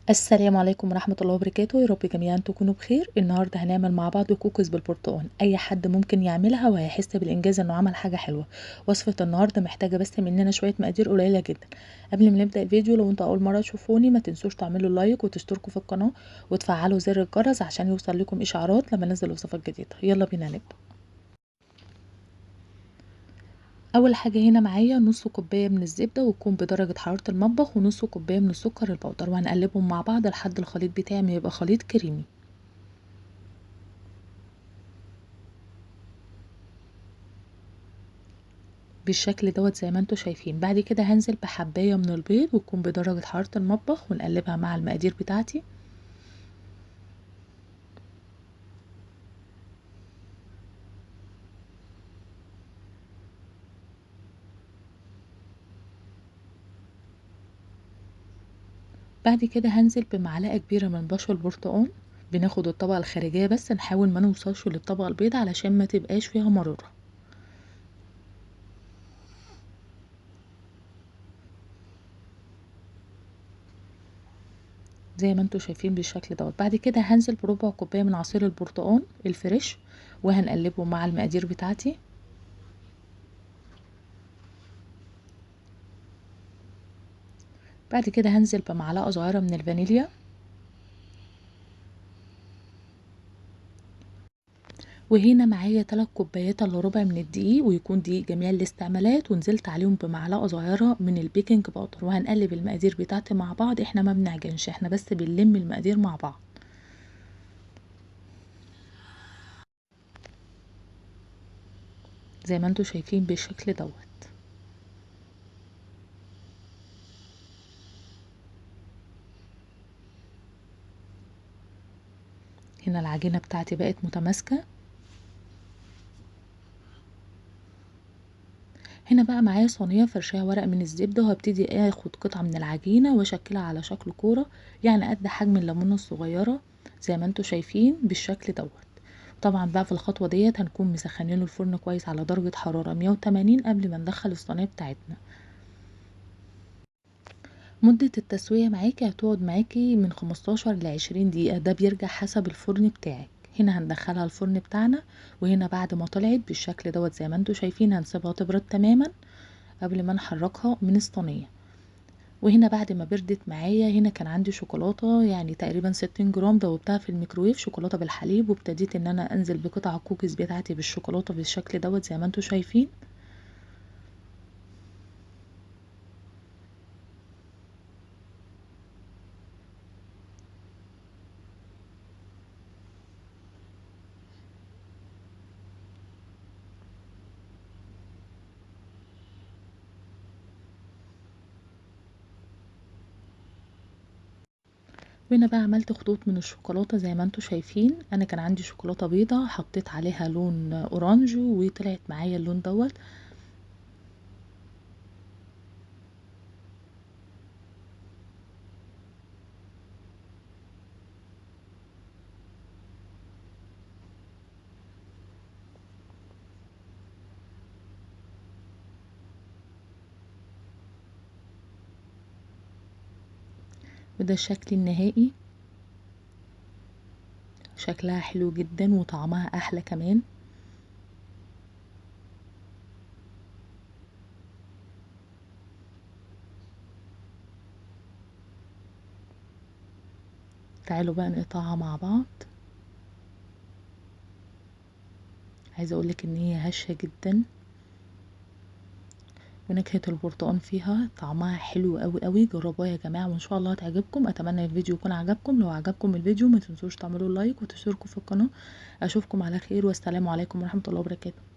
السلام عليكم ورحمة الله وبركاته، يا رب جميعا تكونوا بخير. النهاردة هنعمل مع بعض كوكيز بالبرتقال. اي حد ممكن يعملها وهيحس بالانجاز انه عمل حاجة حلوة. وصفة النهاردة محتاجة بس مننا شوية مقادير قليلة جدا. قبل ما نبدأ الفيديو، لو انتوا اول مرة تشوفوني ما تنسوش تعملوا لايك وتشتركوا في القناة وتفعلوا زر الجرس عشان يوصل لكم اشعارات لما انزل وصفات جديدة. يلا بينا نبدأ. اول حاجة هنا معايا نص كوباية من الزبدة وتكون بدرجة حرارة المطبخ، ونص كوباية من السكر البودر، وهنقلبهم مع بعض لحد الخليط بتاعي ما يبقى خليط كريمي بالشكل دوت زي ما انتوا شايفين. بعد كده هنزل بحباية من البيض وتكون بدرجة حرارة المطبخ ونقلبها مع المقادير بتاعتي. بعد كده هنزل بمعلقة كبيرة من بشر البرتقال. بناخد الطبقة الخارجية بس، نحاول ما نوصلش للطبقة البيض علشان ما تبقاش فيها مرارة. زي ما انتوا شايفين بالشكل دوت. بعد كده هنزل بربع كوباية من عصير البرتقال الفريش وهنقلبه مع المقادير بتاعتي. بعد كده هنزل بمعلقة صغيرة من الفانيليا، وهنا معايا 3 كوبايات الا ربع من الدقيق، ويكون دقيق جميع الاستعمالات، ونزلت عليهم بمعلقه صغيره من البيكنج باودر. وهنقلب المقادير بتاعتي مع بعض. احنا ما بنعجنش، احنا بس بنلم المقادير مع بعض. زي ما انتوا شايفين بالشكل دوت. هنا العجينه بتاعتي بقت متماسكه. هنا بقى معايا صينيه فرشاها ورق من الزبده، وهبتدي اخد قطعه من العجينه واشكلها على شكل كوره، يعني قد حجم الليمونه الصغيره زي ما انتوا شايفين بالشكل دوت. طبعا بقى في الخطوه ديت هنكون مسخنين الفرن كويس على درجه حراره 180 قبل ما ندخل الصينيه بتاعتنا. مده التسويه معاكي هتقعد معاكي من 15 ل 20 دقيقه، ده بيرجع حسب الفرن بتاعك. هنا هندخلها الفرن بتاعنا، وهنا بعد ما طلعت بالشكل دوت زي ما انتوا شايفين هنسيبها تبرد تماما قبل ما نحركها من الصينيه. وهنا بعد ما بردت معايا، هنا كان عندي شوكولاته يعني تقريبا 60 جرام، دوبتها في الميكرويف شوكولاته بالحليب، وابتديت ان انا انزل بقطع الكوكيز بتاعتي بالشوكولاته بالشكل دوت زي ما انتوا شايفين. وهنا بقى عملت خطوط من الشوكولاته زي ما انتوا شايفين. انا كان عندي شوكولاته بيضه، حطيت عليها لون اورانج وطلعت معايا اللون دوت. وده الشكل النهائي. شكلها حلو جدا وطعمها احلى كمان. تعالوا بقى نقطعها مع بعض. عايزه اقولك ان هي هشه جدا، ونكهة البرتقال فيها طعمها حلو قوي قوي. جربوها يا جماعة وان شاء الله هتعجبكم. اتمنى الفيديو يكون عجبكم. لو عجبكم الفيديو ما تنسوش تعملوا لايك وتشتركوا في القناة. اشوفكم على خير، والسلام عليكم ورحمة الله وبركاته.